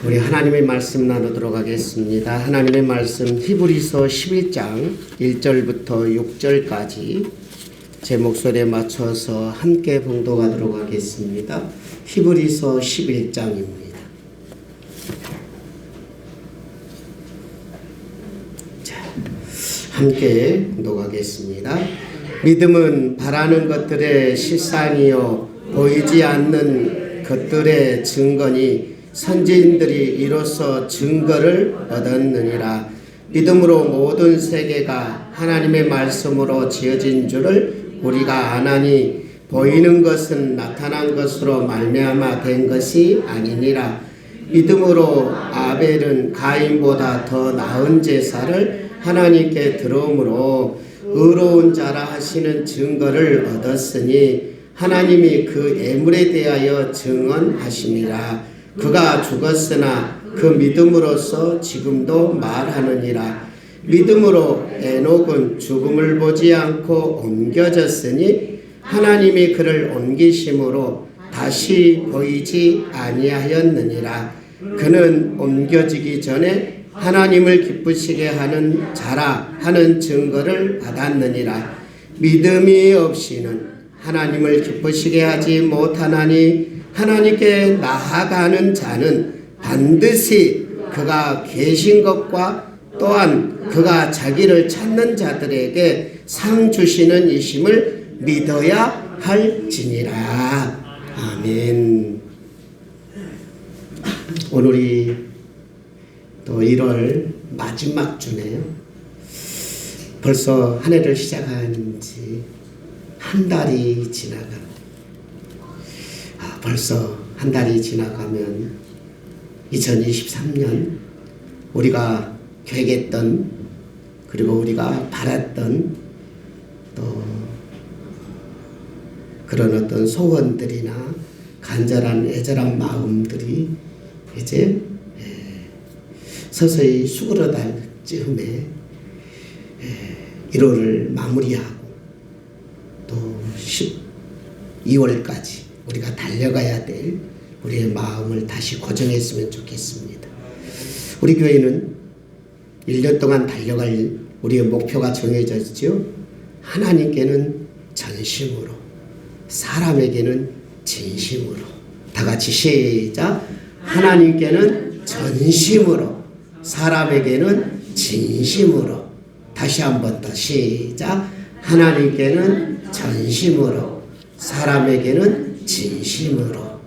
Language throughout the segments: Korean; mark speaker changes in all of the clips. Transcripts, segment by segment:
Speaker 1: 우리 하나님의 말씀 나누도록 하겠습니다. 하나님의 말씀 히브리서 11장 1절부터 6절까지 제 목소리에 맞춰서 함께 봉독하도록 하겠습니다. 히브리서 11장입니다. 자, 함께 봉독하겠습니다. 믿음은 바라는 것들의 실상이요 보이지 않는 것들의 증거니 선지인들이 이로써 증거를 얻었느니라. 믿음으로 모든 세계가 하나님의 말씀으로 지어진 줄을 우리가 아나니 보이는 것은 나타난 것으로 말미암아 된 것이 아니니라. 믿음으로 아벨은 가인보다 더 나은 제사를 하나님께 드러움으로 의로운 자라 하시는 증거를 얻었으니 하나님이 그 예물에 대하여 증언하심이라. 그가 죽었으나 그 믿음으로써 지금도 말하느니라. 믿음으로 에녹은 죽음을 보지 않고 옮겨졌으니 하나님이 그를 옮기심으로 다시 보이지 아니하였느니라. 그는 옮겨지기 전에 하나님을 기쁘시게 하는 자라 하는 증거를 받았느니라. 믿음이 없이는 하나님을 기쁘시게 하지 못하나니 하나님께 나아가는 자는 반드시 그가 계신 것과 또한 그가 자기를 찾는 자들에게 상 주시는 이심을 믿어야 할지니라. 아멘. 오늘이 또 1월 마지막 주네요. 벌써 한 해를 시작한 지 한 달이 지나갑니다. 벌써 한 달이 지나가면 2023년 우리가 계획했던 그리고 우리가 바랐던 또 그런 어떤 소원들이나 간절한 애절한 마음들이 이제 서서히 수그러들 즈음에 1월을 마무리하고 또 12월까지 우리가 달려가야 될 우리의 마음을 다시 고정했으면 좋겠습니다. 우리 교회는 1년 동안 달려갈 우리의 목표가 정해져 있죠. 하나님께는 전심으로, 사람에게는 진심으로. 다 같이 시작. 하나님께는 전심으로, 사람에게는 진심으로. 다시 한 번 더 시작. 하나님께는 전심으로, 사람에게는 진심으로.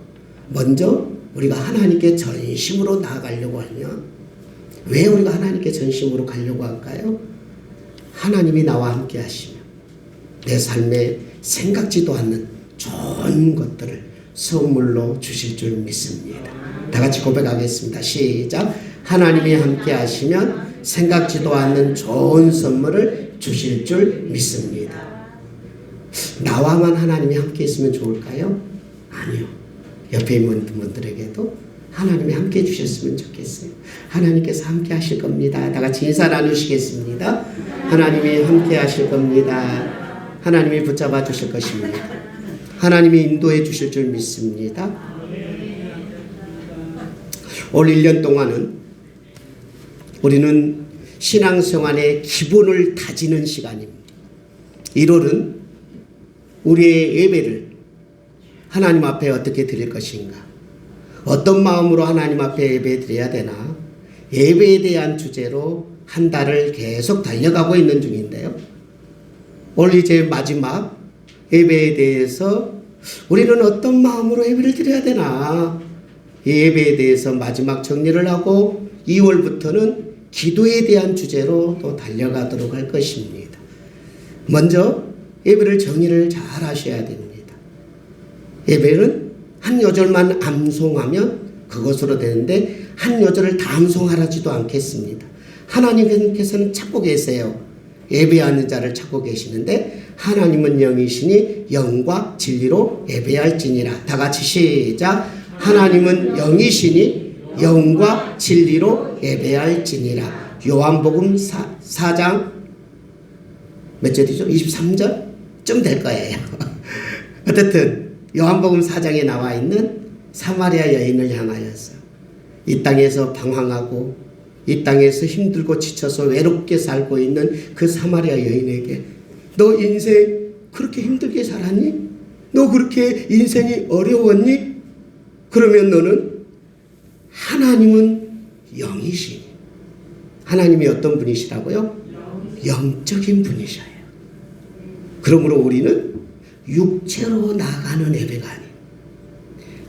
Speaker 1: 먼저 우리가 하나님께 전심으로 나아가려고 하면 왜 우리가 하나님께 전심으로 가려고 할까요? 하나님이 나와 함께 하시면 내 삶에 생각지도 않는 좋은 것들을 선물로 주실 줄 믿습니다. 다 같이 고백하겠습니다. 시작. 하나님이 함께 하시면 생각지도 않는 좋은 선물을 주실 줄 믿습니다. 나와만 하나님이 함께 있으면 좋을까요? 아니요. 옆에 있는 분들에게도 하나님이 함께 해주셨으면 좋겠어요. 하나님께서 함께 하실 겁니다. 다 같이 인사 나누시겠습니다. 하나님이 함께 하실 겁니다. 하나님이 붙잡아 주실 것입니다. 하나님이 인도해 주실 줄 믿습니다. 올 1년 동안은 우리는 신앙생활의 기본을 다지는 시간입니다. 1월은 우리의 예배를 하나님 앞에 어떻게 드릴 것인가? 어떤 마음으로 하나님 앞에 예배 드려야 되나? 예배에 대한 주제로 한 달을 계속 달려가고 있는 중인데요. 오늘 이제 마지막 예배에 대해서 우리는 어떤 마음으로 예배를 드려야 되나? 이 예배에 대해서 마지막 정리를 하고 2월부터는 기도에 대한 주제로 또 달려가도록 할 것입니다. 먼저 예배를 정의를 잘 하셔야 됩니다. 예배는 한 요절만 암송하면 그것으로 되는데 한 요절을 다 암송하지도 않겠습니다. 하나님께서는 찾고 계세요. 예배하는 자를 찾고 계시는데 하나님은 영이시니 영과 진리로 예배할지니라. 다 같이 시작. 하나님은 영이시니 영과 진리로 예배할지니라. 요한복음 4장 몇 절이죠? 23절쯤 될 거예요. 어쨌든 요한복음 4장에 나와 있는 사마리아 여인을 향하여서 이 땅에서 방황하고 이 땅에서 힘들고 지쳐서 외롭게 살고 있는 그 사마리아 여인에게 너 인생 그렇게 힘들게 살았니? 너 그렇게 인생이 어려웠니? 그러면 너는 하나님은 영이시니. 하나님이 어떤 분이시라고요? 영적인 분이셔요. 그러므로 우리는 육체로 나가는 예배가 아니에요.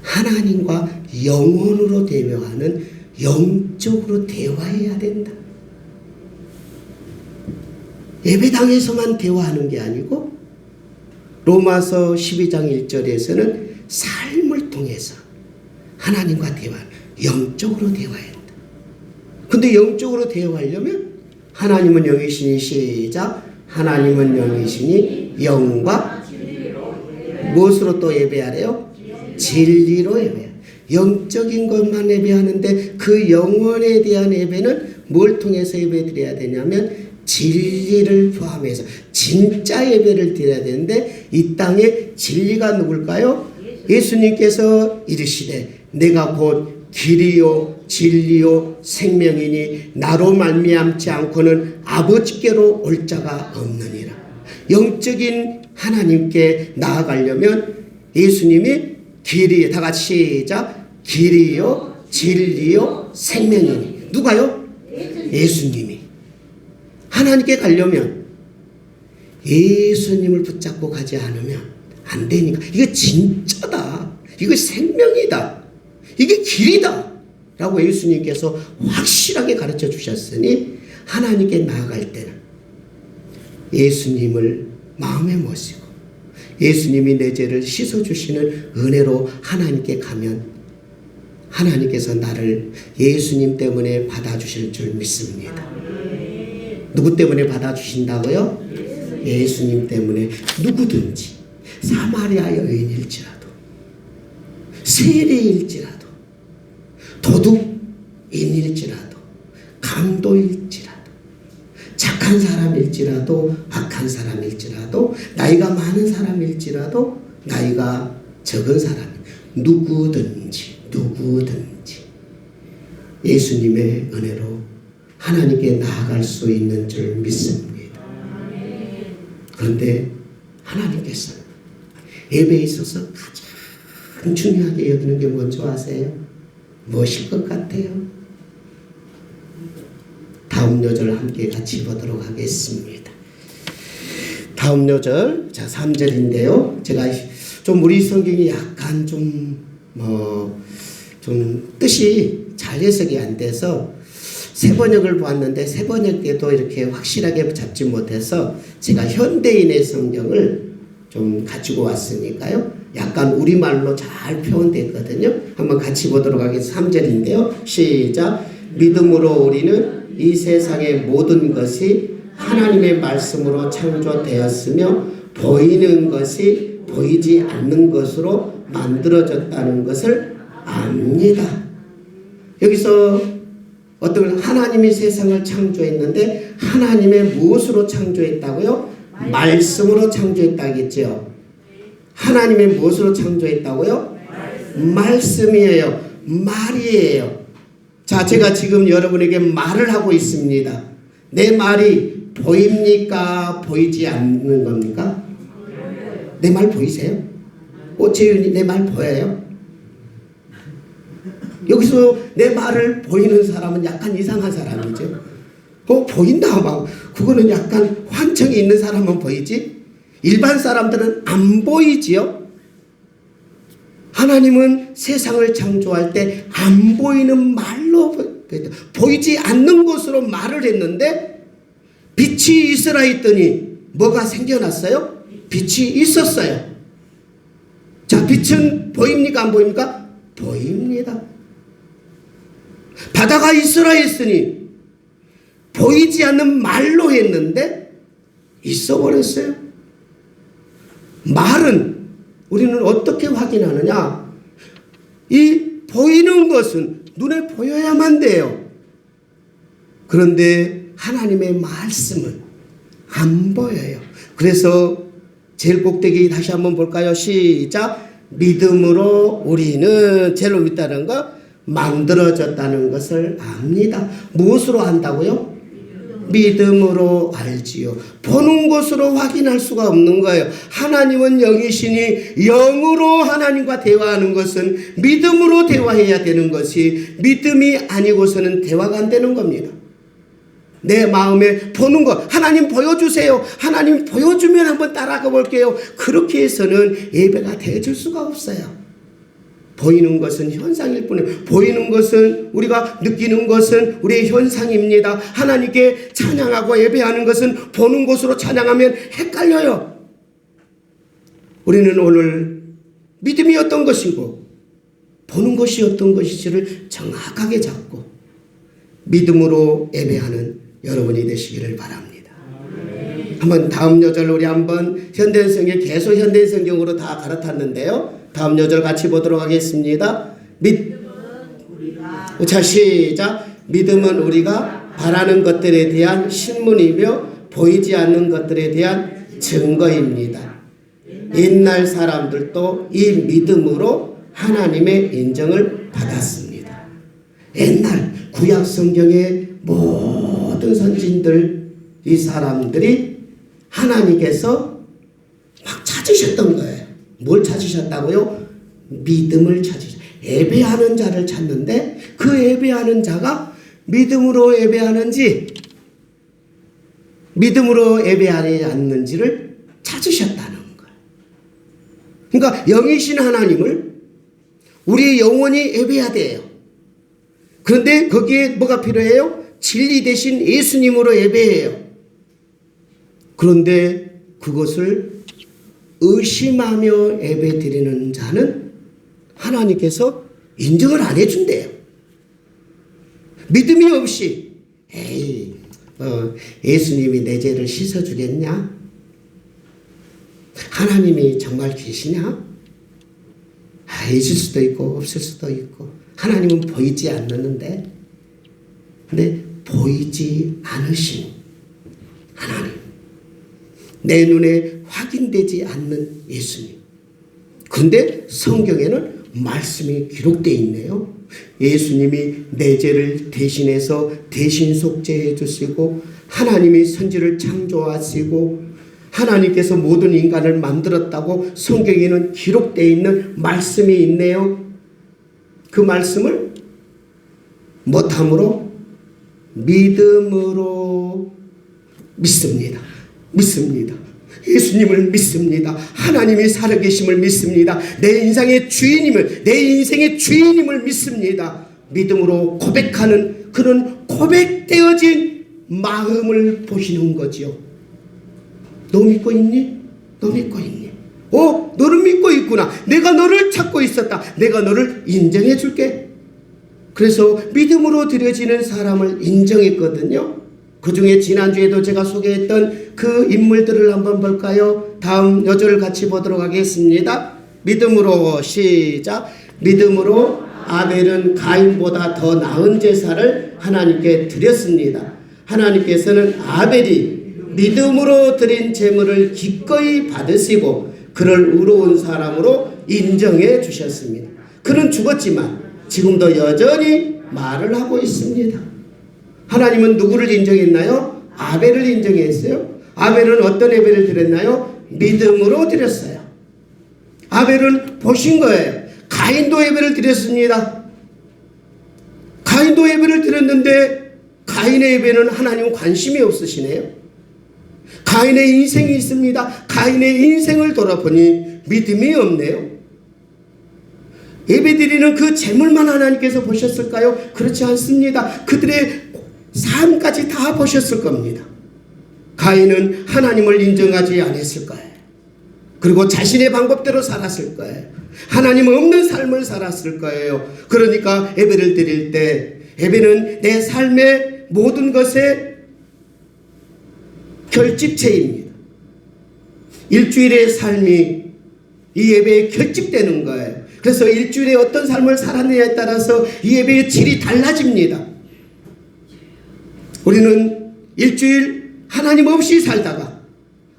Speaker 1: 하나님과 영혼으로 대화하는 영적으로 대화해야 된다. 예배당에서만 대화하는 게 아니고 로마서 12장 1절에서는 삶을 통해서 하나님과 대화, 영적으로 대화해야 된다. 근데 영적으로 대화하려면 하나님은 영이시니 시작. 하나님은 영이시니 영과 무엇으로 또 예배하래요? 진리로 예배해요. 영적인 것만 예배하는데 그 영혼에 대한 예배는 뭘 통해서 예배드려야 되냐면 진리를 포함해서 진짜 예배를 드려야 되는데 이 땅에 진리가 누굴까요? 예수님께서 이르시되 내가 곧 길이요 진리요 생명이니 나로 말미암지 않고는 아버지께로 올 자가 없느니라. 영적인 하나님께 나아가려면 예수님이 길이, 다 같이 시작. 길이요 진리요 생명이니. 누가요? 예수님이. 하나님께 가려면 예수님을 붙잡고 가지 않으면 안 되니까. 이게 진짜다. 이거 생명이다. 이게 길이다. 라고 예수님께서 확실하게 가르쳐 주셨으니 하나님께 나아갈 때는 예수님을 마음에 모시고 예수님이 내 죄를 씻어주시는 은혜로 하나님께 가면 하나님께서 나를 예수님 때문에 받아주실 줄 믿습니다. 누구 때문에 받아주신다고요? 예수님 때문에. 누구든지 사마리아 여인일지라도 세리일지라도 도둑인일지라도 강도일지라도 착한 사람일지라도 악한 사람일지라도 나이가 많은 사람일지라도 나이가 적은 사람, 누구든지 예수님의 은혜로 하나님께 나아갈 수 있는 줄 믿습니다. 그런데 하나님께서 예배에 있어서 가장 중요하게 여기는 게 뭔지 아세요? 무엇일 것 같아요? 다음 요절 함께 같이 보도록 하겠습니다. 다음 요절, 자 3절인데요. 제가 좀 우리 성경이 약간 좀 뜻이 잘 해석이 안 돼서 세 번역을 보았는데 세 번역에도 이렇게 확실하게 잡지 못해서 제가 현대인의 성경을 좀 가지고 왔으니까요. 약간 우리말로 잘 표현됐거든요. 한번 같이 보도록 하겠습니다. 3절인데요. 시작. 믿음으로 우리는 이 세상의 모든 것이 하나님의 말씀으로 창조되었으며 보이는 것이 보이지 않는 것으로 만들어졌다는 것을 압니다. 여기서 어떤 하나님이 세상을 창조했는데 하나님의 무엇으로 창조했다고요? 말씀으로 창조했다겠죠. 하나님의 무엇으로 창조했다고요? 말씀이에요. 말이에요. 자, 제가 지금 여러분에게 말을 하고 있습니다. 내 말이 보입니까? 보이지 않는 겁니까? 내 말 보이세요? 재윤이 내 말 보여요? 여기서 내 말을 보이는 사람은 약간 이상한 사람이죠. 보인다 막 그거는 약간 환청이 있는 사람은 보이지 일반 사람들은 안 보이지요. 하나님은 세상을 창조할 때 안 보이는 말로 보이지 않는 것으로 말을 했는데 빛이 있으라 했더니 뭐가 생겨났어요? 빛이 있었어요. 자, 빛은 보입니까? 안 보입니까? 보입니다. 바다가 있으라 했으니 보이지 않는 말로 했는데 있어버렸어요. 말은 우리는 어떻게 확인하느냐? 이 보이는 것은 눈에 보여야만 돼요. 그런데 하나님의 말씀은 안 보여요. 그래서 제일 꼭대기 다시 한번 볼까요? 시작. 믿음으로 우리는 제일 믿다는 거 만들어졌다는 것을 압니다. 무엇으로 안다고요? 믿음으로 알지요. 보는 것으로 확인할 수가 없는 거예요. 하나님은 영이시니 영으로 하나님과 대화하는 것은 믿음으로 대화해야 되는 것이, 믿음이 아니고서는 대화가 안 되는 겁니다. 내 마음에 보는 것, 하나님 보여주세요. 하나님 보여주면 한번 따라가 볼게요. 그렇게 해서는 예배가 되어질 수가 없어요. 보이는 것은 현상일 뿐이에요. 보이는 것은, 우리가 느끼는 것은 우리의 현상입니다. 하나님께 찬양하고 예배하는 것은 보는 것으로 찬양하면 헷갈려요. 우리는 오늘 믿음이 어떤 것이고 보는 것이 어떤 것인지를 정확하게 잡고 믿음으로 예배하는 여러분이 되시기를 바랍니다. 한번 다음 요절 우리 한번 현대성경, 계속 현대성경으로 다 갈아탔는데요. 다음 요절 같이 보도록 하겠습니다. 자, 시작. 믿음은 우리가 바라는 것들에 대한 신문이며 보이지 않는 것들에 대한 증거입니다. 옛날 사람들도 이 믿음으로 하나님의 인정을 받았습니다. 옛날 구약 성경의 모든 선진들, 이 사람들이 하나님께서 막 찾으셨던 거예요. 뭘 찾으셨다고요? 믿음을 찾으셨어요. 예배하는 자를 찾는데 그 예배하는 자가 믿음으로 예배하는지 믿음으로 예배하지 않는지를 찾으셨다는 거예요. 그러니까 영이신 하나님을 우리의 영혼이 예배해야 돼요. 그런데 거기에 뭐가 필요해요? 진리 대신 예수님으로 예배해요. 그런데 그것을 의심하며 예배 드리는 자는 하나님께서 인정을 안 해준대요. 믿음이 없이 예수님이 내 죄를 씻어주겠냐? 하나님이 정말 계시냐? 있을 수도 있고 없을 수도 있고, 하나님은 보이지 않는데, 근데 보이지 않으신 하나님, 내 눈에 확인되지 않는 예수님. 근데 성경에는 말씀이 기록되어 있네요. 예수님이 내 죄를 대신해서 대신 속죄해 주시고, 하나님이 선지를 창조하시고 하나님께서 모든 인간을 만들었다고 성경에는 기록되어 있는 말씀이 있네요. 그 말씀을 못함으로 믿음으로 믿습니다. 믿습니다. 예수님을 믿습니다. 하나님이 살아계심을 믿습니다. 내 인생의 주인임을 믿습니다. 믿음으로 고백하는 그런 고백되어진 마음을 보시는 거지요. 너 믿고 있니? 너 믿고 있니? 너를 믿고 있구나. 내가 너를 찾고 있었다. 내가 너를 인정해 줄게. 그래서 믿음으로 드려지는 사람을 인정했거든요. 그 중에 지난주에도 제가 소개했던 그 인물들을 한번 볼까요? 다음 여절을 같이 보도록 하겠습니다. 믿음으로, 시작. 믿음으로 아벨은 가인보다 더 나은 제사를 하나님께 드렸습니다. 하나님께서는 아벨이 믿음으로 드린 제물을 기꺼이 받으시고 그를 의로운 사람으로 인정해 주셨습니다. 그는 죽었지만 지금도 여전히 말을 하고 있습니다. 하나님은 누구를 인정했나요? 아벨을 인정했어요. 아벨은 어떤 예배를 드렸나요? 믿음으로 드렸어요. 아벨은 보신 거예요. 가인도 예배를 드렸습니다. 가인도 예배를 드렸는데 가인의 예배는 하나님은 관심이 없으시네요. 가인의 인생이 있습니다. 가인의 인생을 돌아보니 믿음이 없네요. 예배드리는 그 제물만 하나님께서 보셨을까요? 그렇지 않습니다. 그들의 삶까지 다 보셨을 겁니다. 가인은 하나님을 인정하지 않았을 거예요. 그리고 자신의 방법대로 살았을 거예요. 하나님 없는 삶을 살았을 거예요. 그러니까 예배를 드릴 때, 예배는 내 삶의 모든 것의 결집체입니다. 일주일의 삶이 이 예배에 결집되는 거예요. 그래서 일주일에 어떤 삶을 살았느냐에 따라서 이 예배의 질이 달라집니다. 우리는 일주일 하나님 없이 살다가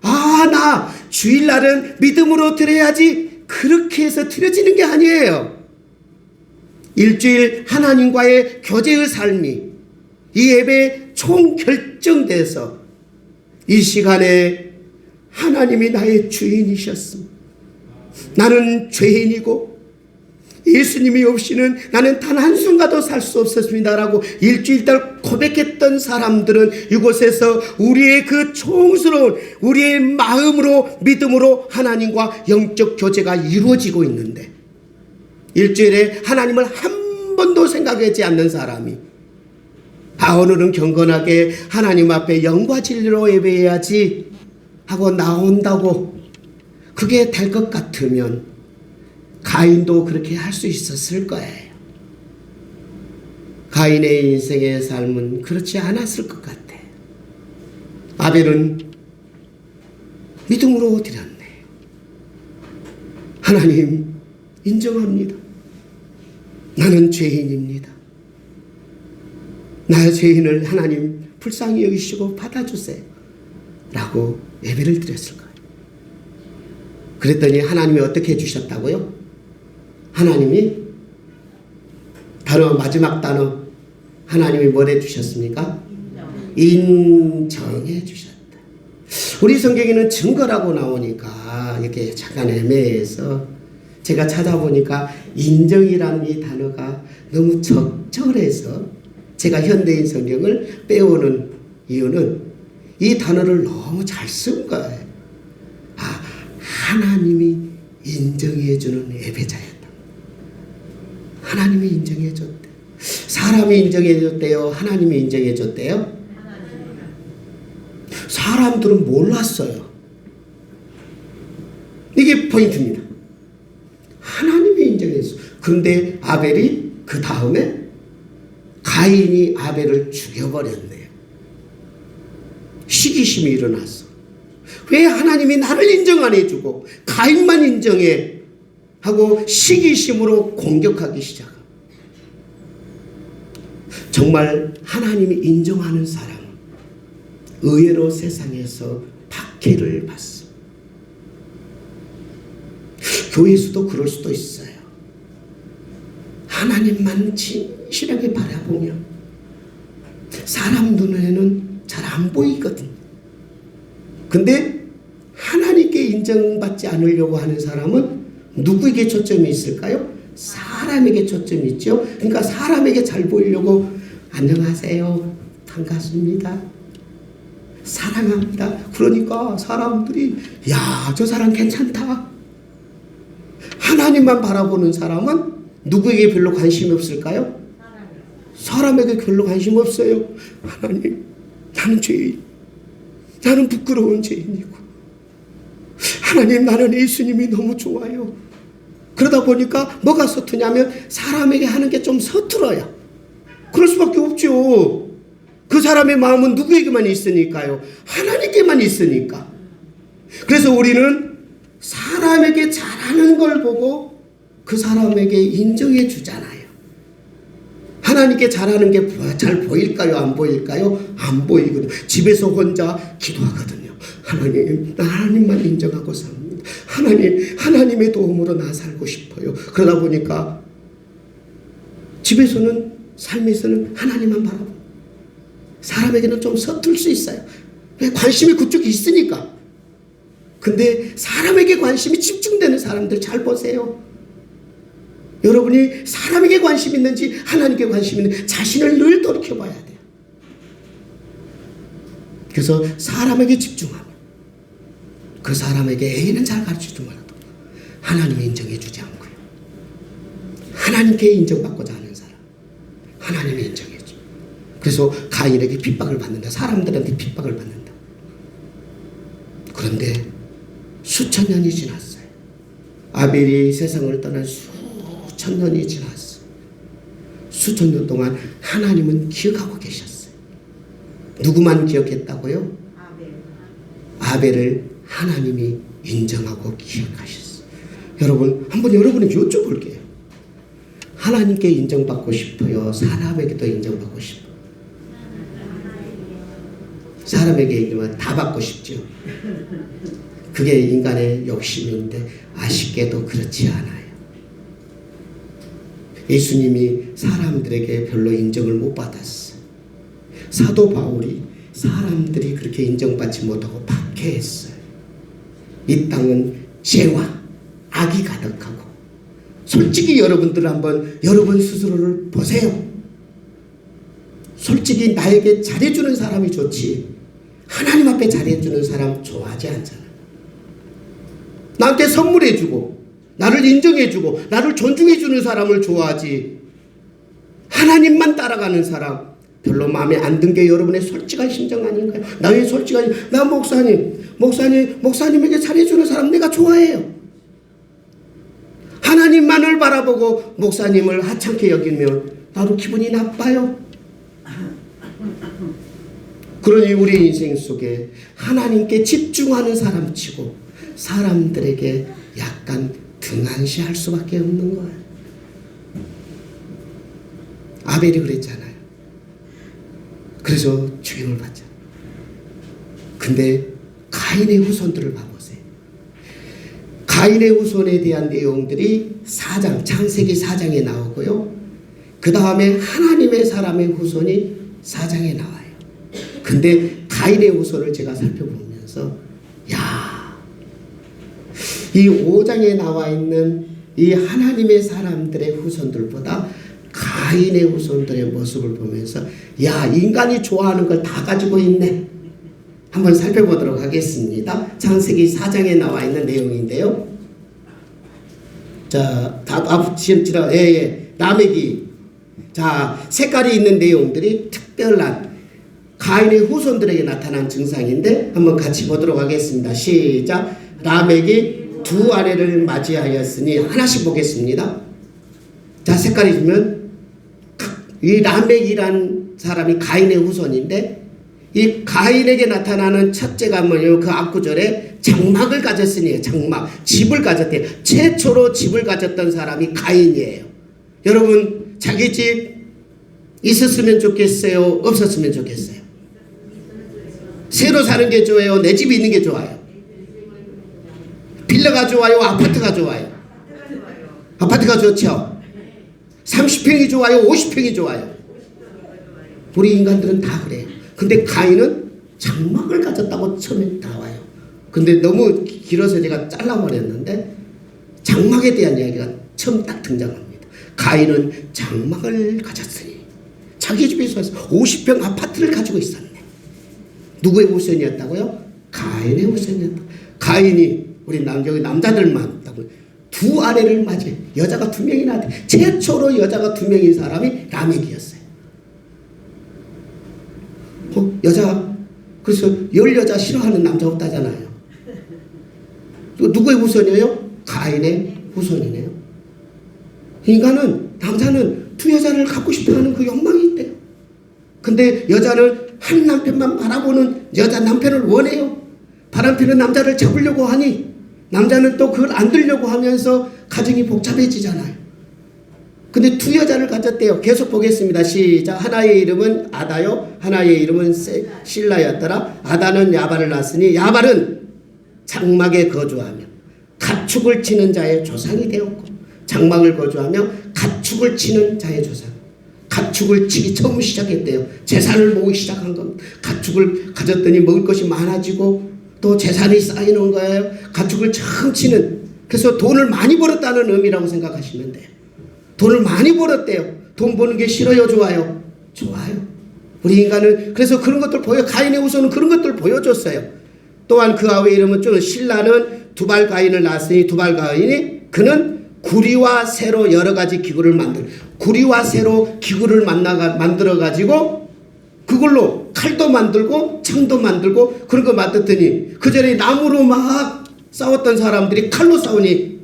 Speaker 1: 나 주일날은 믿음으로 드려야지, 그렇게 해서 드려지는 게 아니에요. 일주일 하나님과의 교제의 삶이 이 예배에 총결정돼서 이 시간에 하나님이 나의 주인이셨습니다. 나는 죄인이고 예수님이 없이는 나는 단 한순간도 살 수 없었습니다라고 일주일달 고백했던 사람들은 이곳에서 우리의 그 총스러운 우리의 마음으로 믿음으로 하나님과 영적 교제가 이루어지고 있는데, 일주일에 하나님을 한 번도 생각하지 않는 사람이 오늘은 경건하게 하나님 앞에 영과 진리로 예배해야지 하고 나온다고 그게 될 것 같으면 가인도 그렇게 할 수 있었을 거예요. 가인의 인생의 삶은 그렇지 않았을 것 같아요. 아벨은 믿음으로 드렸네요. 하나님 인정합니다. 나는 죄인입니다. 나의 죄인을 하나님 불쌍히 여기시고 받아주세요 라고 예배를 드렸을 거예요. 그랬더니 하나님이 어떻게 해주셨다고요? 하나님이 마지막 단어 하나님이 뭘 해주셨습니까? 인정해 주셨다. 우리 성경에는 증거라고 나오니까 이렇게 잠깐 애매해서 제가 찾아보니까 인정이라는 이 단어가 너무 적절해서 제가 현대인 성경을 빼오는 이유는 이 단어를 너무 잘 쓴 거예요. 하나님이 인정해주는 예배자였다. 하나님이 인정해줬대. 사람이 인정해줬대요? 하나님이 인정해줬대요? 사람들은 몰랐어요. 이게 포인트입니다. 하나님이 인정했어. 그런데 아벨이 그 다음에 가인이 아벨을 죽여버렸네요. 시기심이 일어났어. 왜 하나님이 나를 인정 안 해주고 가인만 인정해 하고 시기심으로 공격하기 시작합니다. 정말 하나님이 인정하는 사람은 의외로 세상에서 박해를 받습니다. 교회에서도 그럴 수도 있어요. 하나님만 진실하게 바라보면 사람 눈에는 잘 안 보이거든. 근데 하나님께 인정받지 않으려고 하는 사람은 누구에게 초점이 있을까요? 사람에게 초점이 있죠. 그러니까 사람에게 잘 보이려고 안녕하세요, 반갑습니다, 사랑합니다. 그러니까 사람들이 야, 저 사람 괜찮다. 하나님만 바라보는 사람은 누구에게 별로 관심이 없을까요? 사람에게 별로 관심 없어요. 하나님, 나는 죄인, 나는 부끄러운 죄인이고, 하나님, 나는 예수님이 너무 좋아요. 그러다 보니까 뭐가 서투냐면 사람에게 하는 게 좀 서툴어요. 그럴 수밖에 없죠. 그 사람의 마음은 누구에게만 있으니까요? 하나님께만 있으니까. 그래서 우리는 사람에게 잘하는 걸 보고 그 사람에게 인정해 주잖아요. 하나님께 잘하는 게 잘 보일까요? 안 보일까요? 안 보이거든요. 집에서 혼자 기도하거든요. 하나님, 나 하나님만 인정하고 삽니다. 하나님의 도움으로 나 살고 싶어요. 그러다 보니까 집에서는, 삶에서는 하나님만 바라보고 사람에게는 좀 서툴 수 있어요. 왜? 관심이 그쪽에 있으니까. 근데 사람에게 관심이 집중되는 사람들 잘 보세요. 여러분이 사람에게 관심 있는지 하나님께 관심 있는지 자신을 늘 돌이켜봐야 돼요. 그래서 사람에게 집중하면 그 사람에게 A는 잘 가르치지 말아도 하나님이 인정해주지 않고요. 하나님께 인정받고자 하는 사람 하나님이 인정해줘. 그래서 가인에게 핍박을 받는다. 사람들한테 핍박을 받는다. 그런데 수천 년이 지났어요. 아벨이 세상을 떠난 수천 년이 지났어요. 수천 년 동안 하나님은 기억하고 계셨어요. 누구만 기억했다고요? 아벨을 하나님이 인정하고 기억하셨어요. 여러분, 한번 여러분에게 여쭤볼게요. 하나님께 인정받고 싶어요? 사람에게도 인정받고 싶어요? 사람에게 다 받고 싶죠. 그게 인간의 욕심인데 아쉽게도 그렇지 않아요. 예수님이 사람들에게 별로 인정을 못 받았어요. 사도 바울이 사람들이 그렇게 인정받지 못하고 박해했어요. 이 땅은 죄와 악이 가득하고, 솔직히 여러분들 한번 여러분 스스로를 보세요. 솔직히 나에게 잘해주는 사람이 좋지 하나님 앞에 잘해주는 사람 좋아하지 않잖아. 나한테 선물해주고 나를 인정해주고 나를 존중해주는 사람을 좋아하지, 하나님만 따라가는 사람 별로 마음에 안 든 게 여러분의 솔직한 심정 아닌가요? 나의 솔직한, 나 목사님에게 잘해주는 사람 내가 좋아해요. 하나님만을 바라보고 목사님을 하찮게 여기면 나도 기분이 나빠요. 그러니 우리 인생 속에 하나님께 집중하는 사람 치고 사람들에게 약간 등한시할 수밖에 없는 거예요. 아벨이 그랬잖아요. 그래서 죽임을 받잖아요. 근데 가인의 후손들을 봐보세요. 가인의 후손에 대한 내용들이 4장, 창세기 4장에 나오고요. 그 다음에 하나님의 사람의 후손이 4장에 나와요. 근데 가인의 후손을 제가 살펴보면서 이 5장에 나와 있는 이 하나님의 사람들의 후손들보다 가인의 후손들의 모습을 보면서 인간이 좋아하는 걸 다 가지고 있네. 한번 살펴보도록 하겠습니다. 창세기 4장에 나와 있는 내용인데요. 자, 라멕이, 자, 색깔이 있는 내용들이 특별한 가인의 후손들에게 나타난 증상인데 한번 같이 보도록 하겠습니다. 시작. 라멕이 두 아내를 맞이하였으니, 하나씩 보겠습니다. 자, 색깔이 보면 이 라멕이란 사람이 가인의 후손인데, 이 가인에게 나타나는 첫째가 뭐냐면 그 앞구절에 장막을 가졌으니, 장막, 집을 가졌대요. 최초로 집을 가졌던 사람이 가인이에요. 여러분, 자기 집 있었으면 좋겠어요? 없었으면 좋겠어요? 새로 사는 게 좋아요? 내 집이 있는 게 좋아요? 빌라가 좋아요? 아파트가 좋아요? 아파트가 좋죠? 30평이 좋아요? 50평이 좋아요? 우리 인간들은 다 그래요. 근데 가인은 장막을 가졌다고 처음에 나와요. 근데 너무 길어서 제가 잘라버렸는데 장막에 대한 이야기가 처음 딱 등장합니다. 가인은 장막을 가졌으니, 자기 집에서 50평 아파트를 가지고 있었네. 누구의 후손이었다고요? 가인의 후손이었다. 가인이 우리 남자들만 두 아내를 맞이, 여자가 2명이나 돼. 최초로 여자가 2명인 사람이 라멕이었어요. 그래서 10여자 싫어하는 남자 없다잖아요. 누구의 후손이에요? 가인의 후손이네요. 남자는 두 여자를 갖고 싶어하는 그 욕망이 있대요. 근데 여자는 한 남편만 바라보는 여자 남편을 원해요. 바람피는 남자를 잡으려고 하니 남자는 또 그걸 안 들려고 하면서 가정이 복잡해지잖아요. 근데 두 여자를 가졌대요. 계속 보겠습니다. 시작. 하나의 이름은 아다요, 하나의 이름은 실라였더라. 아다는 야발을 낳았으니 야발은 장막에 거주하며 가축을 치는 자의 조상이 되었고, 장막을 거주하며 가축을 치는 자의 조상. 가축을 치기 처음 시작했대요. 재산을 모으기 시작한 겁니다. 가축을 가졌더니 먹을 것이 많아지고 또 재산이 쌓이는 거예요. 가축을 처음 치는, 그래서 돈을 많이 벌었다는 의미라고 생각하시면 돼요. 돈을 많이 벌었대요. 돈 버는 게 싫어요? 좋아요? 좋아요. 우리 인간은 그래서 그런 것들 가인의 후손은 그런 것들 보여줬어요. 또한 그 아우의 이름은 좀, 신라는 두발 가인을 낳았으니, 두발 가인이 그는 구리와 쇠로 여러 가지 기구를 구리와 쇠로 기구를 만들어 가지고 그걸로 칼도 만들고 창도 만들고 그런 거 만들더니, 그 전에 나무로 막 싸웠던 사람들이 칼로 싸우니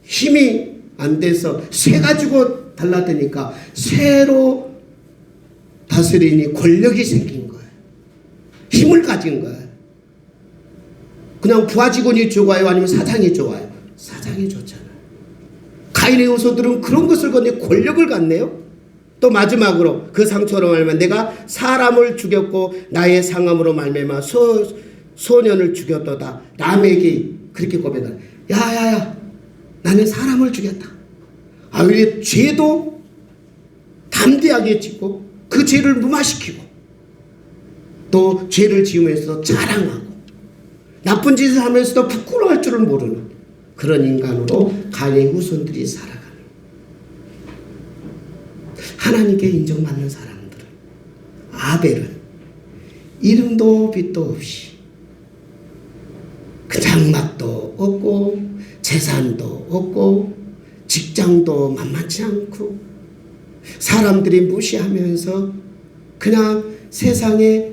Speaker 1: 힘이 안 돼서 쇠 가지고 달라드니까 쇠로 다스리니 권력이 생긴 거예요. 힘을 가진 거예요. 그냥 부하직원이 좋아요? 아니면 사장이 좋아요? 사장이 좋잖아요. 가인의 후손들은 그런 것을 건네 권력을 갖네요. 또 마지막으로 그 상처로 말하면 내가 사람을 죽였고 나의 상함으로 말미암아 소년을 죽였도다. 라멕이 그렇게 고백을, 야야야, 나는 사람을 죽였다. 왜 죄도 담대하게 지고 그 죄를 무마시키고 또 죄를 지으면서도 자랑하고 나쁜 짓을 하면서도 부끄러워할 줄을 모르는 그런 인간으로 가인의 후손들이 살아가는, 하나님께 인정받는 사람들은, 아벨은 이름도 빛도 없이 그 장막도 없고 재산도 없고 직장도 만만치 않고 사람들이 무시하면서 그냥 세상에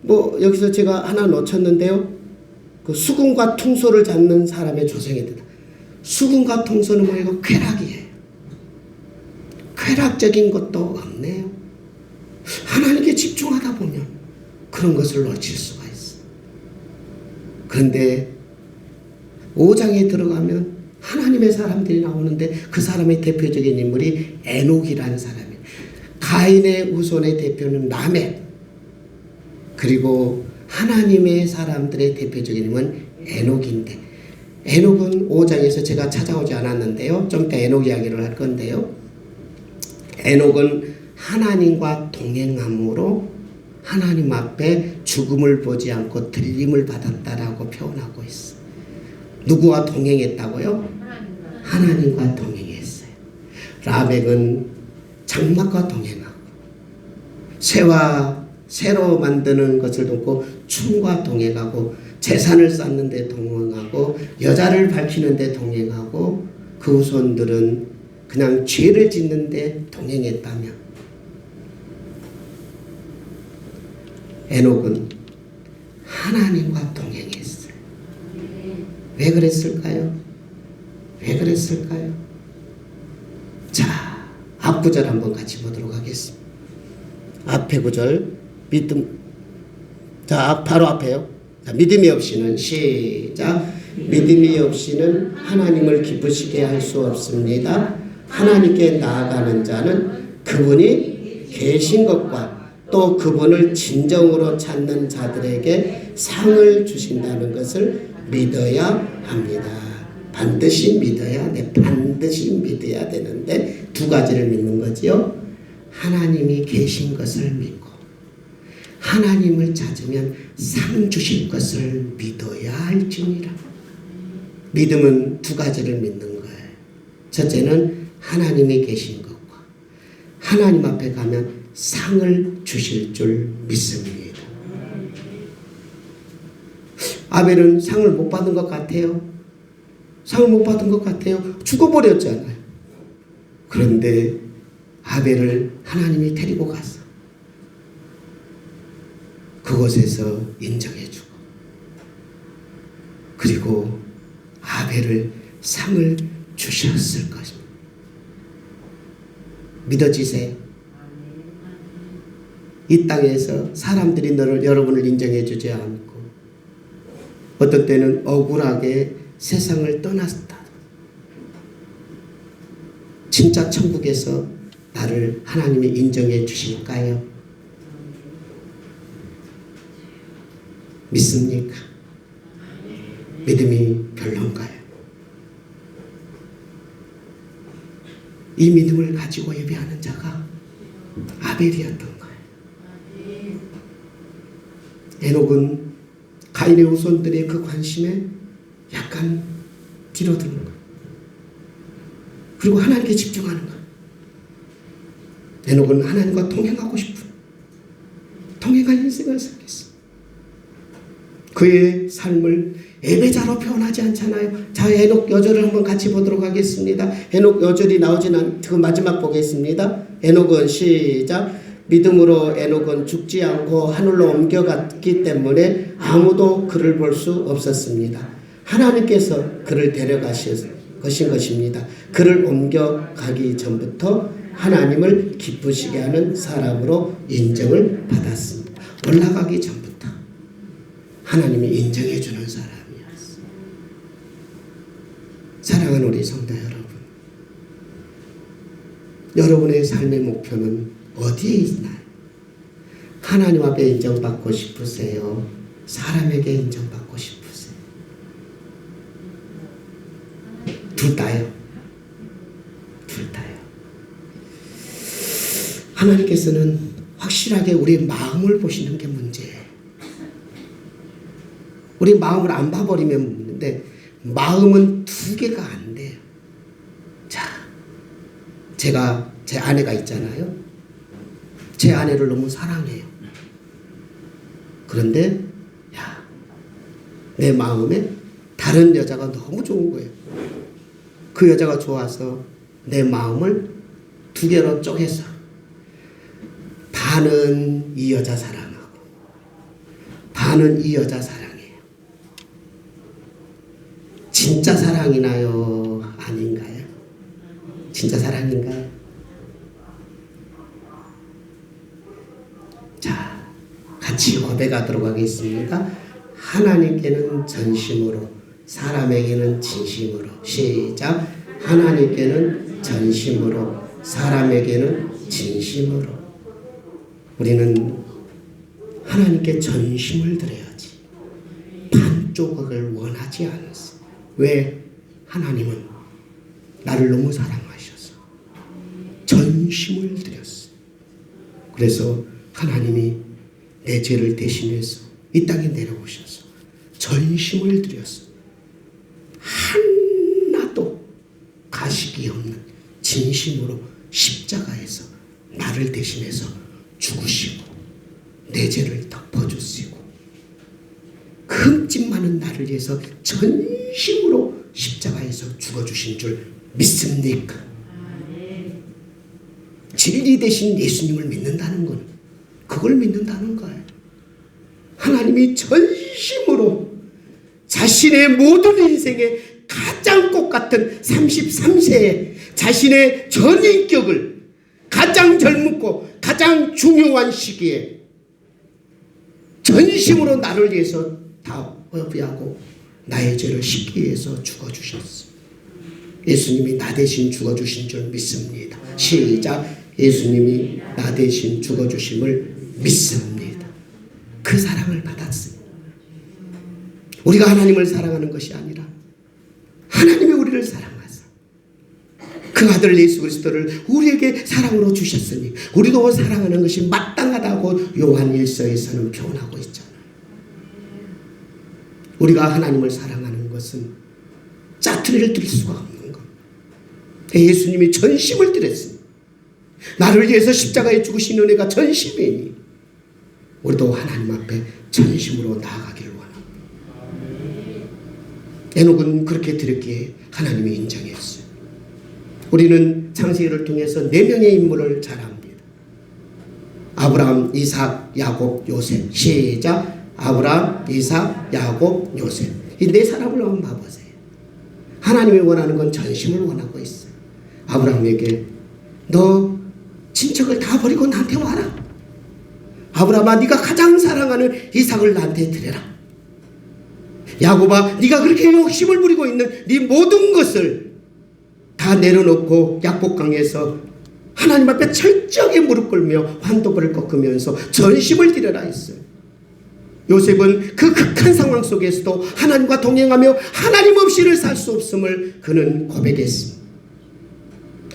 Speaker 1: 여기서 제가 하나 놓쳤는데요. 그 수금과 퉁소를 잡는 사람의 조상이 된다. 수금과 퉁소는 뭐예요? 쾌락이에요. 쾌락적인 것도 없네요. 하나님께 집중하다 보면 그런 것을 놓칠 수가 있어요. 그런데 5장에 들어가면 하나님의 사람들이 나오는데 그 사람의 대표적인 인물이 에녹이라는 사람이에요. 가인의 후손의 대표는 라멕, 그리고 하나님의 사람들의 대표적인 인물은 에녹인데, 에녹은 5장에서 제가 찾아오지 않았는데요. 좀 이따 에녹 이야기를 할 건데요. 에녹은 하나님과 동행함으로 하나님 앞에 죽음을 보지 않고 들림을 받았다라고 표현하고 있어요. 누구와 동행했다고요? 하나님과 동행했어요. 라멕은 장막과 동행하고 새로 만드는 것을 돕고 춤과 동행하고 재산을 쌓는 데 동행하고 여자를 밝히는 데 동행하고 그 후손들은 그냥 죄를 짓는 데 동행했다며, 에녹은 하나님과 동행했어요. 왜 그랬을까요? 왜 그랬을까요? 자, 앞 구절 한번 같이 보도록 하겠습니다. 앞에 구절 믿음, 자 바로 앞에요. 자, 믿음이 없이는, 시작, 믿음이 없이는 하나님을 기쁘시게 할 수 없습니다. 하나님께 나아가는 자는 그분이 계신 것과 또 그분을 진정으로 찾는 자들에게 상을 주신다는 것을 믿어야 합니다. 반드시 믿어야 돼. 반드시 믿어야 되는데 두 가지를 믿는 거지요. 하나님이 계신 것을 믿고 하나님을 찾으면 상 주실 것을 믿어야 할지니라. 믿음은 두 가지를 믿는 거예요. 첫째는 하나님이 계신 것과 하나님 앞에 가면 상을 주실 줄 믿습니다. 아벨은 상을 못 받은 것 같아요. 상을 못 받은 것 같아요. 죽어버렸잖아요. 그런데 아벨을 하나님이 데리고 가서 그곳에서 인정해주고, 그리고 아벨을 상을 주셨을 것입니다. 믿어지세요? 이 땅에서 사람들이 여러분을 인정해주지 않고 어떤 때는 억울하게 세상을 떠났다. 진짜 천국에서 나를 하나님이 인정해 주실까요? 믿습니까? 믿음이 별론가요? 이 믿음을 가지고 예배하는 자가 아벨이었던 거예요. 에녹은 가인의 후손들의 그 관심에 약간 뒤로 드는 거예요. 그리고 하나님께 집중하는 거예요. 에녹은 하나님과 동행하고 싶은, 동행한 인생을 살겠어. 그의 삶을 예배자로 표현하지 않잖아요. 자, 에녹 여절을 한번 같이 보도록 하겠습니다. 에녹 여절이 나오진 않고 마지막 보겠습니다. 에녹은, 시작, 믿음으로 에녹은 죽지 않고 하늘로 옮겨갔기 때문에 아무도 그를 볼 수 없었습니다. 하나님께서 그를 데려가신 것입니다. 그를 옮겨가기 전부터 하나님을 기쁘시게 하는 사람으로 인정을 받았습니다. 올라가기 전부터 하나님이 인정해 주는 사람이었어요. 사랑하는 우리 성도 여러분, 여러분의 삶의 목표는 어디에 있나요? 하나님 앞에 인정받고 싶으세요? 사람에게 인정받고 싶으세요? 둘 다요. 둘 다요. 하나님께서는 확실하게 우리의 마음을 보시는 게 문제예요. 우리 마음을 안 봐버리면 문제인데 마음은 두 개가 안 돼요. 자, 제가 제 아내가 있잖아요. 제 아내를 너무 사랑해요. 그런데 내 마음에 다른 여자가 너무 좋은 거예요. 그 여자가 좋아서 내 마음을 두 개로 쪼개서 반은 이 여자 사랑하고 반은 이 여자 사랑해요. 진짜 사랑이나요? 아닌가요? 진짜 사랑인가요? 자, 같이 고백하도록 하겠습니다. 하나님께는 전심으로, 사람에게는 진심으로. 시작. 하나님께는 전심으로, 사람에게는 진심으로. 우리는 하나님께 전심을 드려야지. 반조각을 원하지 않았어. 왜? 하나님은 나를 너무 사랑하셔서 전심을 드렸어. 그래서 하나님이 내 죄를 대신해서 이 땅에 내려오셔서 전심을 드렸어. 하나도 가식이 없는 진심으로 십자가에서 나를 대신해서 죽으시고 내 죄를 덮어주시고 흠집 많은 나를 위해서 전심으로 십자가에서 죽어주신 줄 믿습니까? 진리 대신 예수님을 믿는다는 건 그걸 믿는다는 거예요. 하나님이 전심으로 자신의 모든 인생의 가장 꽃 같은 33세에 자신의 전 인격을 가장 젊고 가장 중요한 시기에 전심으로 나를 위해서 다 허비하고 나의 죄를 씻기 위해서 죽어주셨어. 예수님이 나 대신 죽어주신 줄 믿습니다. 시작. 예수님이 나 대신 죽어주심을 믿습니다. 그 사랑을 받았어요. 우리가 하나님을 사랑하는 것이 아니라 하나님이 우리를 사랑하사 그 아들 예수 그리스도를 우리에게 사랑으로 주셨으니 우리도 사랑하는 것이 마땅하다고 요한 1서에서는 표현하고 있잖아요. 우리가 하나님을 사랑하는 것은 짜투리를 드릴 수가 없는 것. 예수님이 전심을 드렸습니다. 나를 위해서 십자가에 죽으신 은혜가 전심이니 우리도 하나님 앞에 전심으로 나아가기를 원합니다. 에녹은 그렇게 드렸기에 하나님이 인정했어요. 우리는 창세기를 통해서 4명의 인물을 잘 압니다. 아브라함, 이삭, 야곱, 요셉. 시작. 아브라함, 이삭, 야곱, 요셉. 이 4사람을 한번 봐보세요. 하나님이 원하는 건 전심을 원하고 있어요. 아브라함에게 너 친척을 다 버리고 나한테 와라. 아브라함아, 네가 가장 사랑하는 이삭을 나한테 드려라. 야곱아, 네가 그렇게 욕심을 부리고 있는 네 모든 것을 다 내려놓고 약복강에서 하나님 앞에 철저하게 무릎 꿇며 환도벌을 꺾으면서 전심을 드려라 했어요. 요셉은 그 극한 상황 속에서도 하나님과 동행하며 하나님 없이는 살 수 없음을 그는 고백했습니다.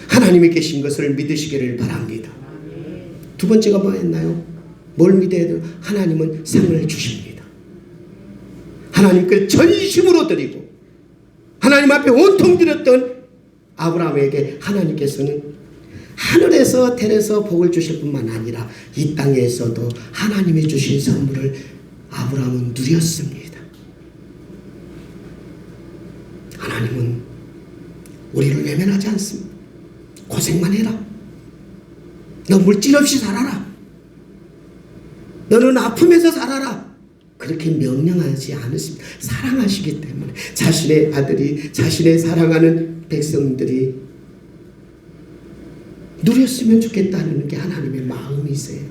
Speaker 1: 하나님이 계신 것을 믿으시기를 바랍니다. 두 번째가 뭐였나요? 뭘 믿어야 돼요? 하나님은 상을 주십니다. 하나님께 전심으로 드리고 하나님 앞에 온통 드렸던 아브라함에게 하나님께서는 하늘에서 ter에서 복을 주실 뿐만 아니라 이 땅에서도 하나님이 주신 선물을 아브라함은 누렸습니다. 하나님은 우리를 외면하지 않습니다. 고생만 해라. 너 물질 없이 살아라. 너는 아프면서 살아라. 그렇게 명령하지 않으십니다. 사랑하시기 때문에 자신의 아들이 자신의 사랑하는 백성들이 누렸으면 좋겠다는 게 하나님의 마음이세요.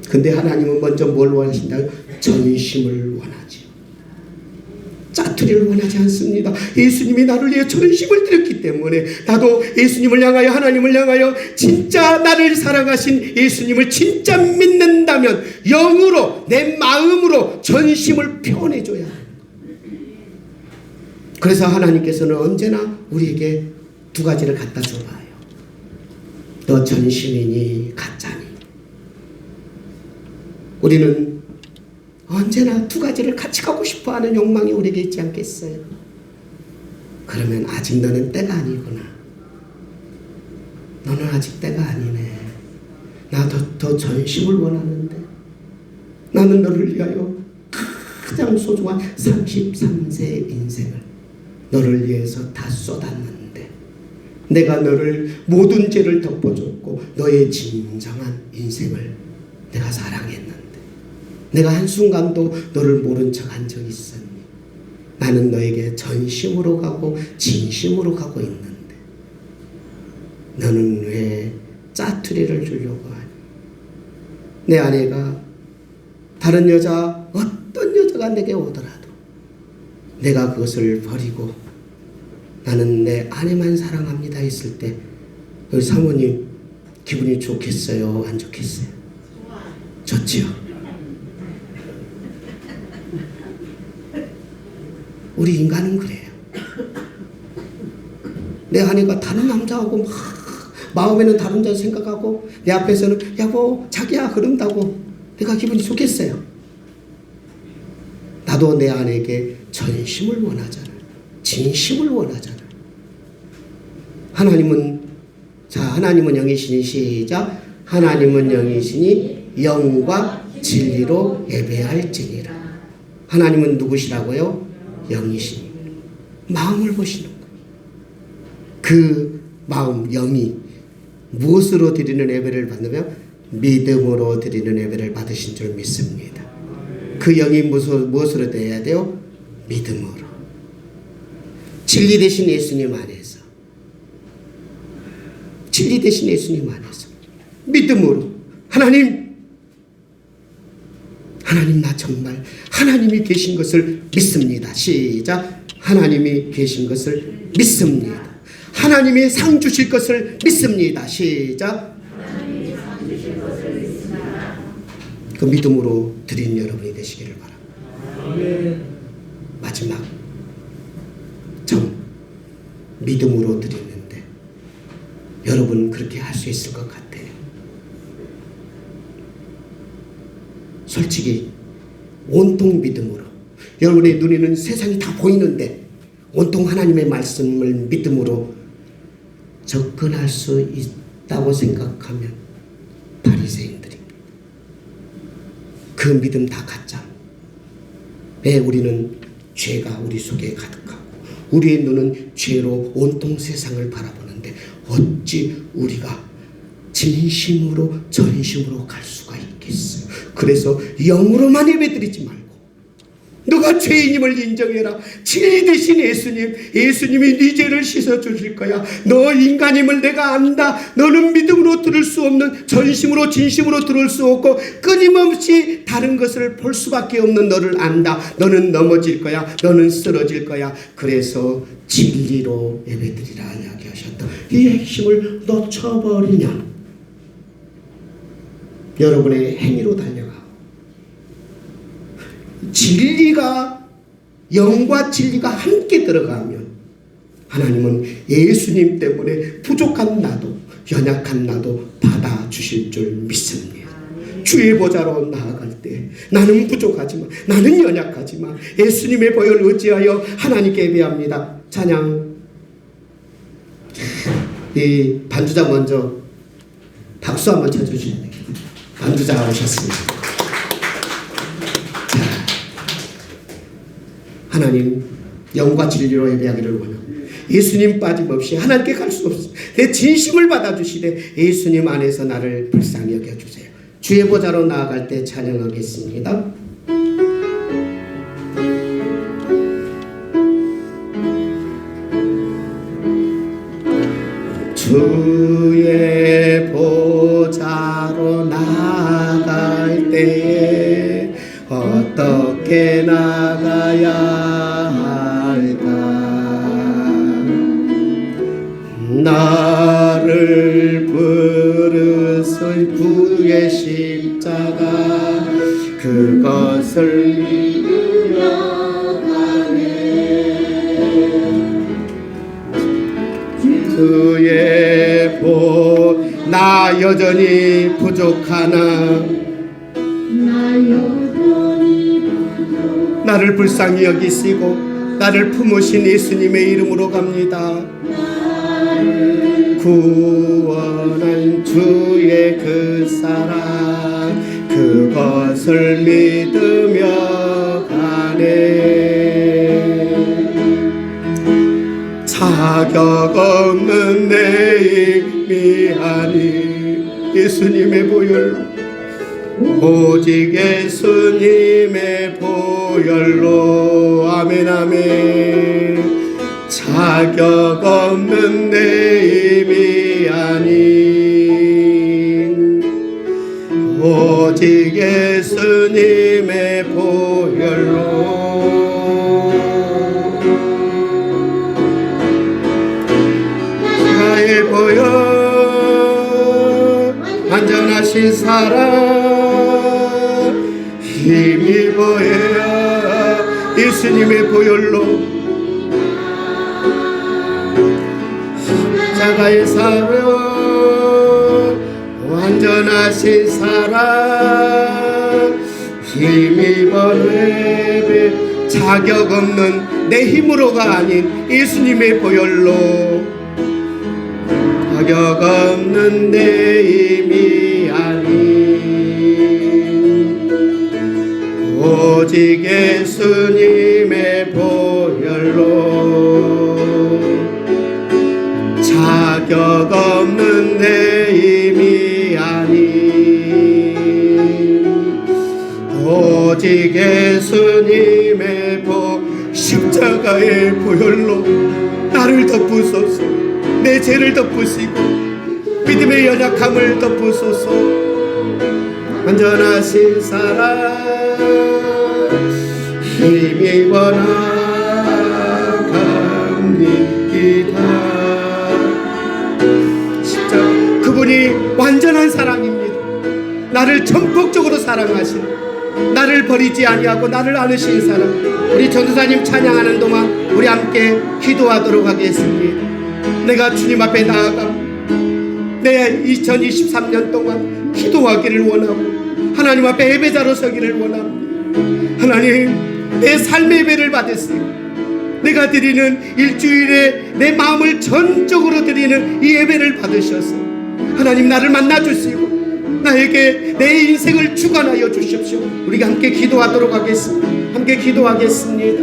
Speaker 1: 근데 하나님은 먼저 뭘 원하신다고요? 전심을 원하죠. 짜투리를 원하지 않습니다. 예수님이 나를 위해 전심을 드렸기 때문에 나도 예수님을 향하여 하나님을 향하여 진짜 나를 사랑하신 예수님을 진짜 믿는다면 영으로 내 마음으로 전심을 표현해줘야 합니다. 그래서 하나님께서는 언제나 우리에게 두 가지를 갖다 줘봐요. 너 전심이니 가짜니. 우리는 언제나 두 가지를 같이 가고 싶어하는 욕망이 우리에게 있지 않겠어요? 그러면 아직 너는 때가 아니구나. 너는 아직 때가 아니네. 나 더 전심을 원하는데. 나는 너를 위하여 가장 소중한 33세의 인생을 너를 위해서 다 쏟았는데, 내가 너를 모든 죄를 덮어줬고 너의 진정한 인생을 내가 사랑했는데, 내가 한순간도 너를 모른 척 한 적이 있었니? 나는 너에게 전심으로 가고 진심으로 가고 있는데 너는 왜 짜투리를 주려고 하니? 내 아내가 다른 여자, 어떤 여자가 내게 오더라도 내가 그것을 버리고 나는 내 아내만 사랑합니다 했을 때 사모님 기분이 좋겠어요? 안 좋겠어요? 좋지요. 우리 인간은 그래요. 내 아내가 다른 남자하고 막 마음에는 다른 여자 생각하고 내 앞에서는 여보 자기야 그런다고 내가 기분이 좋겠어요? 나도 내 아내에게 전심을 원하잖아. 진심을 원하잖아. 하나님은 영이시니 시작. 하나님은 영이시니 영과 진리로 예배할지니라. 하나님은 누구시라고요? 영이시니. 마음을 보시는 거예요. 그 마음, 영이 무엇으로 드리는 예배를 받으며 믿음으로 드리는 예배를 받으신 줄 믿습니다. 그 영이 무엇으로 되어야 돼요? 믿음으로. 진리 되신 예수님 안에서. 진리 되신 예수님 안에서. 믿음으로. 하나님 나 정말 하나님이 계신 것을 믿습니다. 시작. 하나님이 계신 것을 믿습니다. 하나님이 상 주실 것을 믿습니다. 시작. 그 믿음으로 드린 여러분이 되시기를 바랍니다. 마지막 점, 믿음으로 드리는데 여러분 그렇게 할 수 있을 것 같아요. 솔직히 온통 믿음으로, 여러분의 눈에는 세상이 다 보이는데 온통 하나님의 말씀을 믿음으로 접근할 수 있다고 생각하면 바리새인들입니다. 그 믿음 다 가짜. 왜? 우리는 죄가 우리 속에 가득하고 우리의 눈은 죄로 온통 세상을 바라보는데 어찌 우리가 진심으로 전심으로 갈 수가 있겠어요? 그래서 영으로만 예배드리지 말고 너가 죄인임을 인정해라. 진리 되신 예수님이 네 죄를 씻어주실 거야. 너 인간임을 내가 안다. 너는 믿음으로 들을 수 없는, 전심으로 진심으로 들을 수 없고 끊임없이 다른 것을 볼 수밖에 없는 너를 안다. 너는 넘어질 거야. 너는 쓰러질 거야. 그래서 진리로 예배드리라 이야기하셨다. 이 핵심을 놓쳐버리면 여러분의 행위로 달려가. 진리가, 영과 진리가 함께 들어가면 하나님은 예수님 때문에 부족한 나도, 연약한 나도 받아주실 줄 믿습니다. 주의 보좌로 나아갈 때 나는 부족하지만, 나는 연약하지만 예수님의 보혈을 의지하여 하나님께 예배합니다. 찬양. 이 반주자 먼저 박수 한번 쳐주셔야 됩니다. 반주자가 오셨습니다. 자, 하나님 영과 진리로 예배하기를 원합니다. 예수님 빠짐없이 하나님께 갈 수 없어. 내 진심을 받아주시되 예수님 안에서 나를 불쌍히 여겨주세요. 주의 보좌로 나아갈 때 찬양하겠습니다. 주의 보좌로 나아갈 때 어떻게 나가야 할까? 나를 부르실 주의 십자가 그것을 믿으며 가네. 주의 나 여전히 부족하나 나를 불쌍히 여기시고 나를 품으신 예수님의 이름으로 갑니다. 구원한 주의 그 사랑 그것을 믿으며 가네. 자격 없는 내 힘이 아닌 예수님의 보혈로 오직 예수님의 보혈로 아멘 아멘. 자격 없는 내 힘이 아닌 오직 예수님의 보혈로 나의 보혈 완전하신 사랑 힘입어야 예수님의 보혈로 십자가의 사랑 완전하신 사랑 힘입어 예배 자격 없는 내 힘으로가 아닌 예수님의 보혈로 자격 없는 내 힘이 아닌 오직 예수님의 보혈로 자격 없는 내 힘이 아닌 오직 예수님의 십자가의 보혈로 나를 덮으소서. 내 죄를 덮으시고 믿음의 연약함을 덮으소서. 완전하신 사랑 힘입어 나갑니다. 그분이 완전한 사랑입니다. 나를 전폭적으로 사랑하시는 나를 버리지 아니하고 나를 안으신 사랑. 우리 전도사님 찬양하는 동안 우리 함께 기도하도록 하겠습니다. 내가 주님 앞에 나아가 내 2023년 동안 기도하기를 원하고 하나님 앞에 예배자로 서기를 원합니다. 하나님 내 삶의 예배를 받으시고 내가 드리는 일주일에 내 마음을 전적으로 드리는 이 예배를 받으셔서 하나님 나를 만나주시고 나에게 내 인생을 주관하여 주십시오. 우리가 함께 기도하도록 하겠습니다. 함께 기도하겠습니다.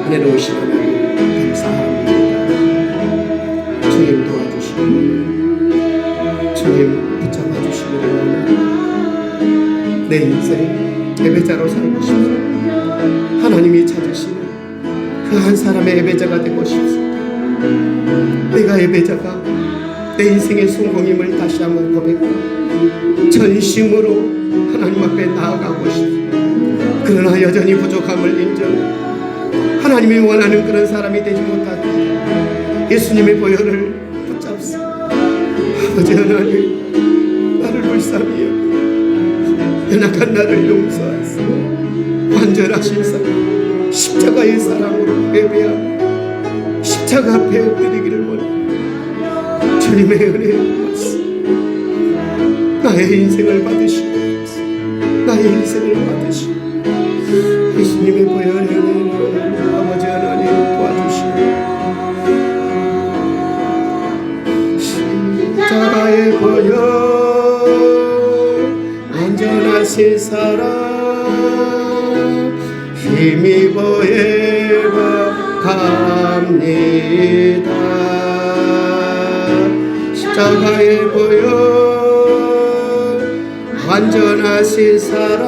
Speaker 1: 은혜로우신 하나님 감사합니다. 주님 도와주시고 주님 붙잡아 주시기를 원합니다. 내 인생 예배자로 살고 싶습니다. 하나님이 찾으시는 그 한 사람의 예배자가 되고 싶습니다. 내가 예배자가 내 인생의 성공임을 다시 한번 고백하고 전심으로 하나님 앞에 나아가고 싶습니다. 그러나 여전히 부족함을 인정하고 하나님이 원하는 그런 사람이 되지 못하고 예수님의 보혈을 붙잡습니다. 아버지 하나님 나를 불쌍히 여기고 연약한 나를 용서하시고 완전하신 사랑 십자가의 사랑으로 예배하고 십자가 앞에 엎드리기를 원합니다. 주님의 은혜에 고맙습니다. 나의 인생을 받으시고 나의 인생을 받으시고 예수님의 보혈의 은혜로 아버지 하나님 도와주시고 십자가의 보혈 완전하신 사랑 힘입어 예배갑니다. 십자가의 보혈 완전하신 사랑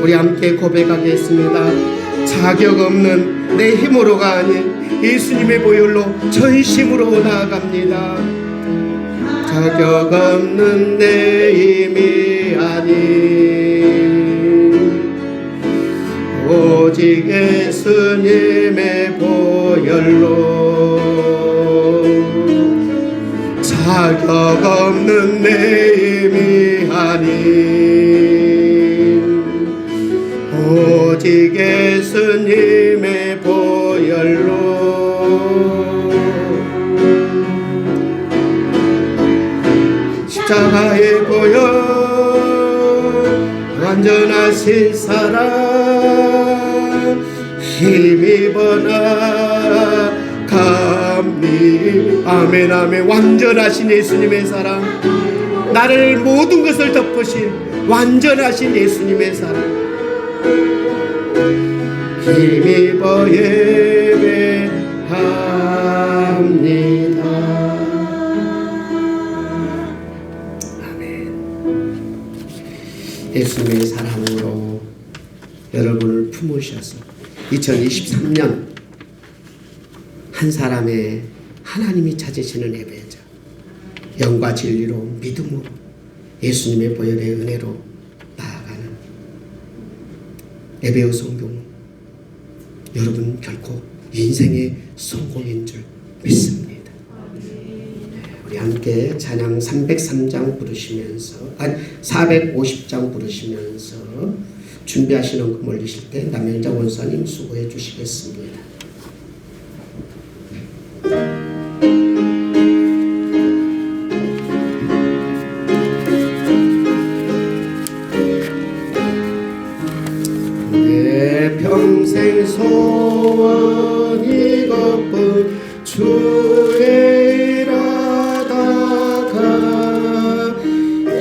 Speaker 1: 우리 함께 고백하겠습니다. 자격 없는 내 힘으로가 아닌 예수님의 보혈로 전심으로 나아갑니다. 자격 없는 내 힘이 아닌 오직 예수님의 보혈로 자격 없는 내 힘이 아닌 오직 예수님의 보혈로 완전하신 사랑 힘입어 나갑니. 아멘 아멘. 완전하신 예수님의 사랑, 나를 모든 것을 덮으신 완전하신 예수님의 사랑 힘입어 예배합니다. 아멘. 예수님의 사랑으로 여러분을 품으셔서 2023년 한 사람의 하나님이 찾으시는 예배자, 영과 진리로 믿음으로 예수님의 보혈의 은혜로 나아가는 예배의 성경, 여러분 결코 인생의 성공인 줄 믿습니다. 우리 함께 찬양 303장 부르시면서 450장 부르시면서 준비하시는 금 올리실 때 남현장 원사님 수고해 주시겠습니다. 내 평생 소원 이것뿐 주의 일하다가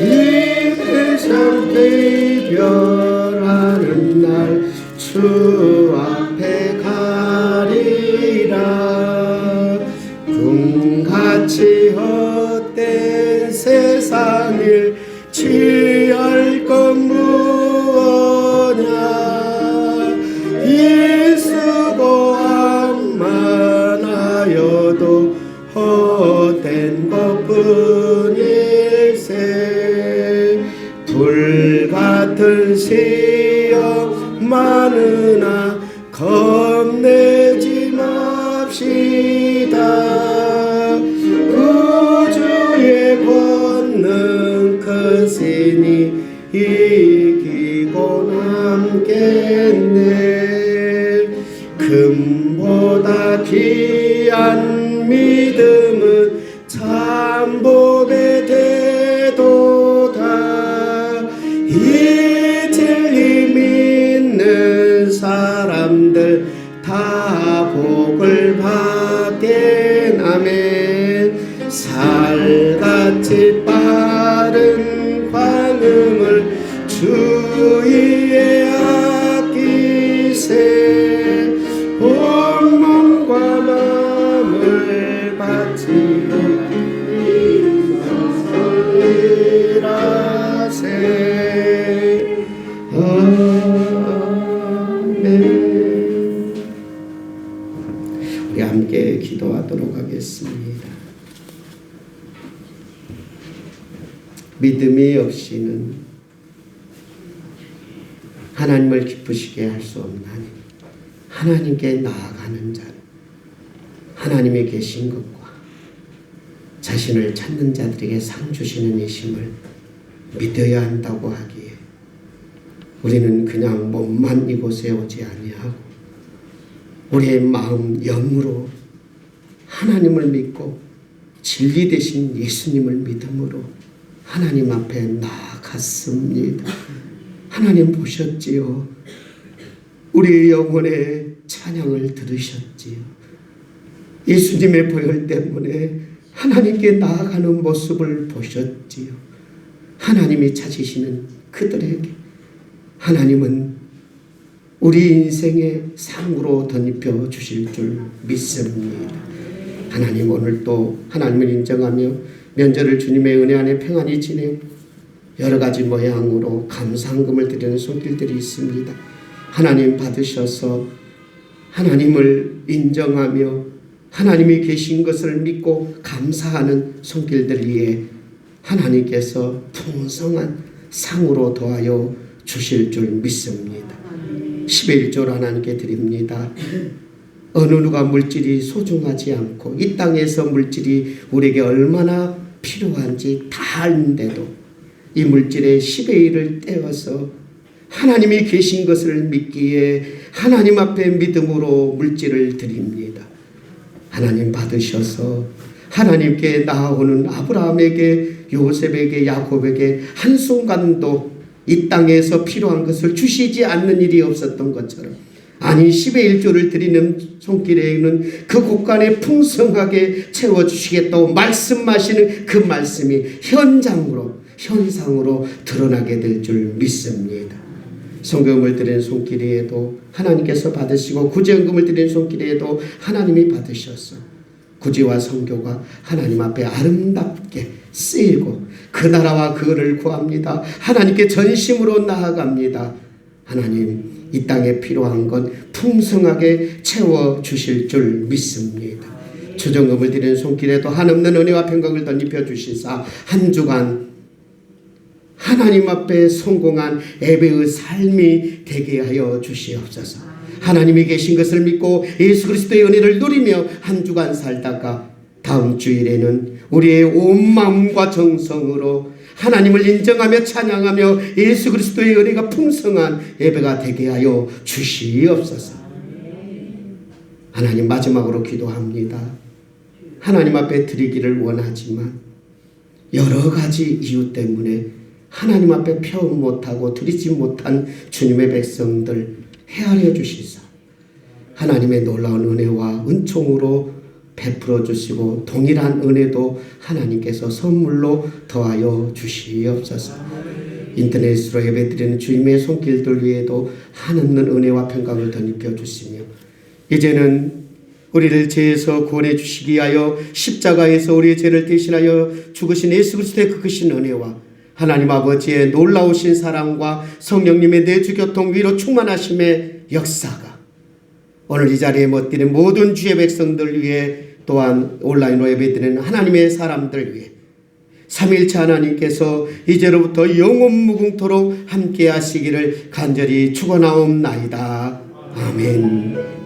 Speaker 1: 이 세상 이별하는 날 주 앞에 가리라. 꿈같이 헛된 세상을 취할 것 무엇냐. 예수 보암만 하여도 헛된 것뿐일세. 불같은 시험 많으나 겁내지 맙시다. 구주의 권능 큰 신이 이기고 남겠네. 금보다 귀한 믿음은 참 복의 대도다. 이 진리 믿는 사람들 다 복을 받게. 아멘. 살같이 빠른 광음을 주위에 아끼세. 온 몸과 마음을 바치고 일하세. 아멘. 우리 함께 기도하도록 하겠습니다. 믿음이 없이는 하나님을 기쁘시게 할 수 없나니 하나님께 나아가는 자는 하나님이 계신 것과 자신을 찾는 자들에게 상 주시는 이심을 믿어야 한다고 하기에 우리는 그냥 몸만 이곳에 오지 아니하고 우리의 마음 영으로 하나님을 믿고 진리 되신 예수님을 믿음으로 하나님 앞에 나아갔습니다. 하나님 보셨지요. 우리의 영혼의 찬양을 들으셨지요. 예수님의 보혈 때문에 하나님께 나아가는 모습을 보셨지요. 하나님이 찾으시는 그들에게 하나님은 우리 인생의 상으로 덧입혀 주실 줄 믿습니다. 하나님, 오늘 또 하나님을 인정하며 명절을 주님의 은혜 안에 평안히 지내고 여러 가지 모양으로 감사한금을 드리는 손길들이 있습니다. 하나님 받으셔서 하나님을 인정하며 하나님이 계신 것을 믿고 감사하는 손길들 위에 하나님께서 풍성한 상으로 더하여 주실 줄 믿습니다. 11조를 하나님께 드립니다. 어느 누가 물질이 소중하지 않고 이 땅에서 물질이 우리에게 얼마나 필요한지 다 아는데도 이 물질의 10의 1을 떼어서 하나님이 계신 것을 믿기에 하나님 앞에 믿음으로 물질을 드립니다. 하나님 받으셔서 하나님께 나아오는 아브라함에게, 요셉에게, 야곱에게 한순간도 이 땅에서 필요한 것을 주시지 않는 일이 없었던 것처럼, 아니 10의 1조를 드리는 손길에는 그 곳간에 풍성하게 채워주시겠다고 말씀하시는 그 말씀이 현상으로 드러나게 될 줄 믿습니다. 성금을 드리는 손길에도 하나님께서 받으시고 구제연금을 드리는 손길에도 하나님이 받으셔서 구제와 선교가 하나님 앞에 아름답게 쓰이고 그 나라와 그를 구합니다. 하나님께 전심으로 나아갑니다. 하나님 이 땅에 필요한 건 풍성하게 채워주실 줄 믿습니다. 주정금을 드리는 손길에도 한없는 은혜와 평강을 덧입혀 주시사 한 주간 하나님 앞에 성공한 예배의 삶이 되게 하여 주시옵소서. 하나님이 계신 것을 믿고 예수 그리스도의 은혜를 누리며 한 주간 살다가 다음 주일에는 우리의 온 마음과 정성으로 하나님을 인정하며 찬양하며 예수 그리스도의 은혜가 풍성한 예배가 되게 하여 주시옵소서. 하나님 마지막으로 기도합니다. 하나님 앞에 드리기를 원하지만 여러 가지 이유 때문에 하나님 앞에 표현 못하고 드리지 못한 주님의 백성들 헤아려 주시사 하나님의 놀라운 은혜와 은총으로 베풀어 주시고 동일한 은혜도 하나님께서 선물로 더하여 주시옵소서. 인터넷으로 예배드리는 주님의 손길들 위에도 한없는 은혜와 평강을 덧입혀 주시며 이제는 우리를 죄에서 구원해 주시기 위하여 십자가에서 우리의 죄를 대신하여 죽으신 예수 그리스도의 그 크신 은혜와 하나님 아버지의 놀라우신 사랑과 성령님의 내주교통 위로 충만하심의 역사가 오늘 이 자리에 모이는 모든 주의 백성들 위해 또한 온라인으로 예배드리는 하나님의 사람들 위해 삼위일체 하나님께서 이제로부터 영원 무궁토록 함께 하시기를 간절히 축원하옵나이다. 아멘.